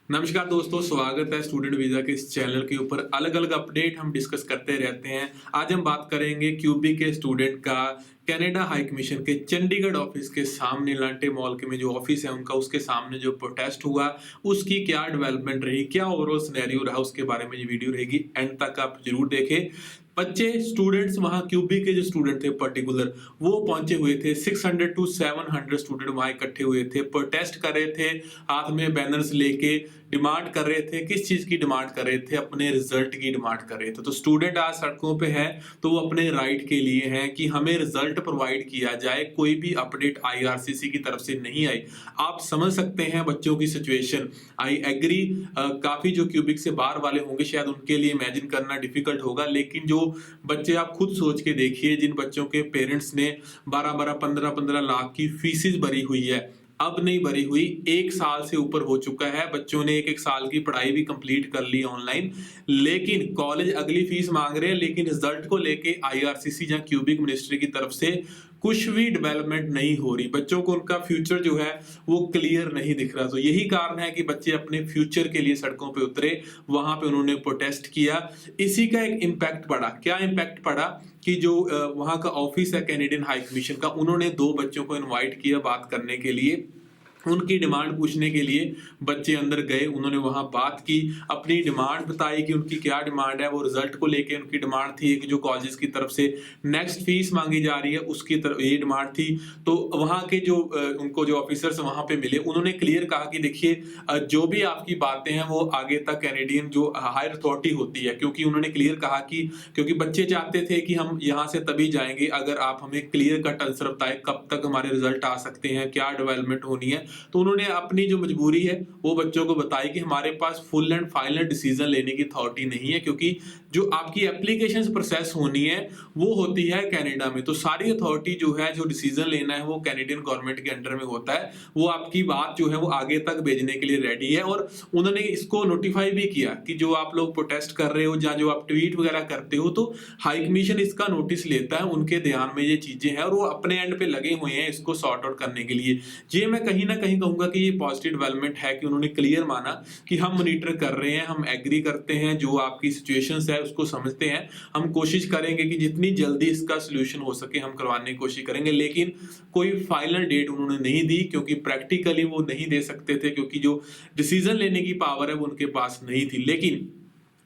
नमस्कार दोस्तों, स्वागत है स्टूडेंट वीज़ा के इस चैनल के ऊपर। अलग-अलग अपडेट हम डिस्कस करते रहते हैं। आज हम बात करेंगे क्यूबी के स्टूडेंट का कनाडा हाई कमीशन के चंडीगढ़ ऑफिस के सामने एलांटे मॉल के में जो ऑफिस है उनका, उसके सामने जो प्रोटेस्ट हुआ, उसकी क्या डेवलपमेंट रही, क्या ओवरऑल सिनेरियो रहा, उसके बारे में ये वीडियो रहेगी। एंड तक आप ज़रूर देखें। बच्चे स्टूडेंट्स वहाँ क्यूबी के जो स्टूडेंट थे पर्टिकुलर, वो पहुंचे हुए थे। 600 टू 700 स्टूडेंट वहाँ इकट्ठे हुए थे, प्रोटेस्ट कर रहे थे, हाथ में बैनर्स लेके डिमांड कर रहे थे। किस चीज की डिमांड कर रहे थे? अपने रिजल्ट की डिमांड कर रहे थे। तो स्टूडेंट आज सड़कों पे है तो वो अपने राइट के लिए हैं कि हमें रिजल्ट प्रोवाइड किया जाए। कोई भी अपडेट आईआरसीसी की तरफ से नहीं आई। आप समझ सकते हैं बच्चों की सिचुएशन। आई एग्री, काफी जो क्यूबिक से बाहर वाले होंगे शायद उनके लिए इमेजिन करना डिफिकल्ट होगा, लेकिन जो बच्चे, आप खुद सोच के देखिए, जिन बच्चों के पेरेंट्स ने 12-12, 15-15 लाख की फीसिस भरी हुई है, अब नहीं भरी हुई, 1 साल से ऊपर हो चुका है। बच्चों ने 1-1 साल की पढ़ाई भी कंप्लीट कर ली ऑनलाइन, लेकिन कॉलेज अगली फीस मांग रहे हैं। लेकिन रिजल्ट को लेके आईआरसीसी या क्यूबिक मिनिस्ट्री की तरफ से कुछ भी डेवलपमेंट नहीं हो रही। बच्चों को उनका फ्यूचर जो है वो क्लियर नहीं दिख रहा। तो यही कारण है कि बच्चे अपने फ्यूचर के लिए सड़कों पे उतरे, वहां पे उन्होंने प्रोटेस्ट किया। इसी का एक इम्पैक्ट पड़ा। क्या इम्पैक्ट पड़ा कि जो वहां का ऑफिस है कैनेडियन हाई कमीशन का, उन्होंने 2 बच्चों को इनवाइट किया बात करने के लिए। उनकी डिमांड पूछने के लिए बच्चे अंदर गए, उन्होंने वहां बात की, अपनी डिमांड बताई कि उनकी क्या डिमांड है। वो रिजल्ट को लेके उनकी डिमांड थी कि जो कॉलेज की तरफ से नेक्स्ट फीस मांगी जा रही है उसकी तरफ ये डिमांड थी। तो वहां के जो उनको जो ऑफिसर्स वहां पे मिले, उन्होंने क्लियर कहा कि देखिए, जो भी आपकी बातें हैं वो आगे तक कैनेडियन जो हायर अथॉरिटी होती है, क्योंकि उन्होंने क्लियर कहा कि क्योंकि बच्चे चाहते थे कि हम यहाँ से तभी जाएंगे अगर आप हमें क्लियर कट आंसर बताए कब तक हमारे रिजल्ट आ सकते हैं, क्या डेवलपमेंट होनी है। तो उन्होंने अपनी जो मजबूरी है वो बच्चों को बताई कि हमारे पास फुल एंड फाइनल डिसीजन लेने की अथॉरिटी नहीं है, क्योंकि जो आपकी एप्लीकेशन प्रोसेस होनी है वो होती है कनाडा में। तो सारी अथॉरिटी जो है, जो डिसीजन लेना है वो कैनेडियन गवर्नमेंट के अंडर में होता है। वो आपकी बात जो है वो आगे तक भेजने के लिए रेडी है। और उन्होंने इसको नोटिफाई भी किया कि जो आप लोग प्रोटेस्ट कर रहे हो या जो आप ट्वीट वगैरह करते हो, तो हाई कमीशन इसका नोटिस लेता है, उनके ध्यान में ये चीजें हैं और वो अपने एंड पे लगे हुए हैं इसको सॉर्ट आउट करने के लिए। ये मैं कहीं ना कहीं कहूंगा कि ये पॉजिटिव डेवलपमेंट है कि उन्होंने क्लियर माना कि हम मॉनिटर कर रहे हैं, हम एग्री करते हैं, जो आपकी सिचुएशंस है उसको समझते हैं, हम कोशिश करेंगे कि जितनी जल्दी इसका सोल्यूशन हो सके हम करवाने की कोशिश करेंगे। लेकिन कोई फाइनल डेट उन्होंने नहीं दी, क्योंकि प्रैक्टिकली वो नहीं दे सकते थे, क्योंकि जो डिसीजन लेने की पावर है वो उनके पास नहीं थी। लेकिन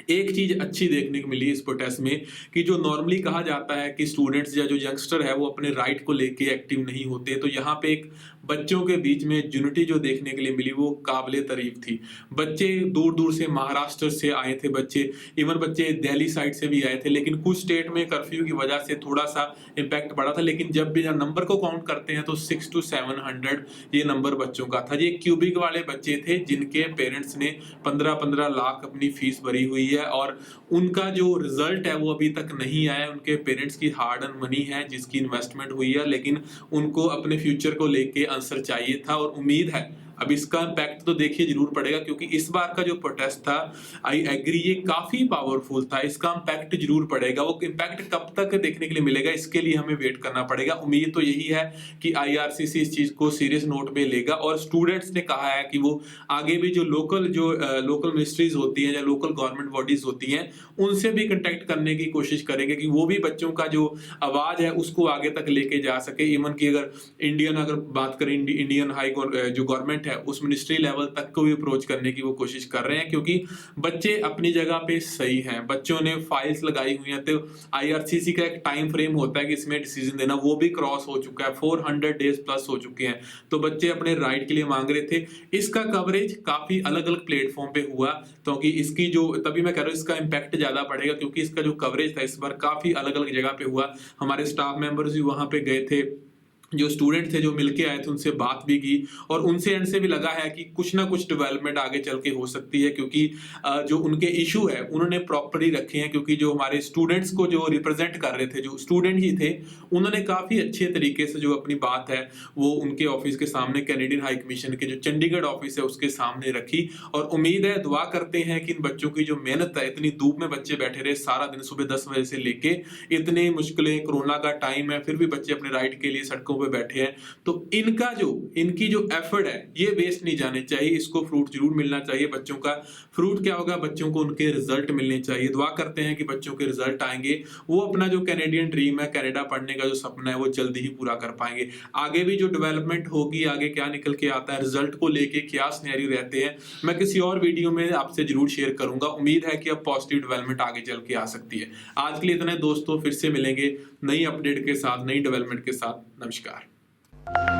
एक चीज अच्छी देखने को मिली इस प्रोटेस्ट में कि जो नॉर्मली कहा जाता है कि स्टूडेंट्स या जो यंगस्टर है वो अपने राइट को लेके एक्टिव नहीं होते, तो यहाँ पे एक बच्चों के बीच में यूनिटी जो देखने के लिए मिली वो काबिले तारीफ थी। बच्चे दूर दूर से, महाराष्ट्र से आए थे बच्चे, इवन बच्चे दिल्ली साइड से भी आए थे। लेकिन कुछ स्टेट में कर्फ्यू की वजह से थोड़ा सा इम्पैक्ट पड़ा था, लेकिन जब भी नंबर को काउंट करते हैं तो 6 टू 700 ये नंबर बच्चों का था। ये क्यूबिक वाले बच्चे थे जिनके पेरेंट्स ने 15-15 लाख अपनी फीस भरी हुई है और उनका जो रिजल्ट है वो अभी तक नहीं आया। उनके पेरेंट्स की हार्ड अर्न मनी है जिसकी इन्वेस्टमेंट हुई है, लेकिन उनको अपने फ्यूचर को लेके आंसर चाहिए था और उम्मीद है। अब इसका इम्पैक्ट तो देखिए जरूर पड़ेगा, क्योंकि इस बार का जो प्रोटेस्ट था, आई एग्री, ये काफी पावरफुल था। इसका इम्पैक्ट जरूर पड़ेगा। वो इम्पैक्ट कब तक देखने के लिए मिलेगा इसके लिए हमें वेट करना पड़ेगा। उम्मीद तो यही है कि आईआरसीसी इस चीज को सीरियस नोट पे लेगा और स्टूडेंट्स ने कहा है कि वो आगे भी जो लोकल मिनिस्ट्रीज होती हैं या लोकल गवर्नमेंट बॉडीज होती हैं उनसे भी कंटेक्ट करने की कोशिश करेंगे कि वो भी बच्चों का जो आवाज है उसको आगे तक लेके जा सके। इवन की अगर बात करें इंडियन हाई जो गवर्नमेंट है उस मिनिस्ट्री लेवल तक को भी अप्रोच करने की वो कोशिश कर रहे हैं, क्योंकि बच्चे अपनी जगह पे सही हैं। बच्चों ने फाइल्स लगाई हुई हैं, तो आईआरसीसी का एक टाइम फ्रेम होता है कि इसमें डिसीजन देना, वो भी क्रॉस हो चुका है। 400 डेज प्लस हो चुके हैं। तो बच्चे अपने राइट के लिए मांग रहे थे। इसका कवरेज काफी अलग अलग प्लेटफॉर्म पे हुआ, क्योंकि इसकी जो, तभी मैं कह रहा हूँ इसका इम्पैक्ट ज्यादा पड़ेगा, क्योंकि इसका जो कवरेज था इस बार काफी अलग अलग जगह पे हुआ। हमारे स्टाफ मेंबर्स भी वहां पे गए थे, जो स्टूडेंट थे जो मिलके आए थे उनसे बात भी की और उनसे एंड से भी लगा है कि कुछ ना कुछ डेवलपमेंट आगे चल के हो सकती है, क्योंकि जो उनके इशू है उन्होंने प्रॉपरली रखे हैं। क्योंकि जो हमारे स्टूडेंट्स को जो रिप्रेजेंट कर रहे थे, जो स्टूडेंट ही थे, उन्होंने काफी अच्छे तरीके से जो अपनी बात है वो उनके ऑफिस के सामने, कैनेडियन हाई कमीशन के जो चंडीगढ़ ऑफिस है उसके सामने रखी। और उम्मीद है, दुआ करते हैं कि इन बच्चों की जो मेहनत है, इतनी धूप में बच्चे बैठे रहे सारा दिन, सुबह 10 बजे से लेके, इतनी मुश्किलें, कोरोना का टाइम है, फिर भी बच्चे अपने राइट के लिए सड़कों पे बैठे हैं, तो इनकी जो एफर्ट है ये वेस्ट नहीं जाने चाहिए। इसको फ्रूट जरूर मिलना चाहिए बच्चों का। फ्रूट क्या होगा, बच्चों को उनके रिजल्ट मिलने चाहिए। दुआ करते हैं कि बच्चों के रिजल्ट आएंगे, वो अपना जो कैनेडियन ड्रीम है, कनाडा पढ़ने का जो सपना है, वो जल्दी ही पूरा कर पाएंगे। आगे भी जो डेवलपमेंट होगी, आगे क्या निकल के आता है, रिजल्ट को लेके क्या सिनेरियो रहते हैं, मैं किसी और वीडियो में आपसे जरूर शेयर करूंगा। उम्मीद है कि अब पॉजिटिव डेवलपमेंट आगे चल के आ सकती है। आज के लिए इतना दोस्तों, फिर से मिलेंगे नई अपडेट के साथ, नई डेवलपमेंट के साथ। नमस्कार।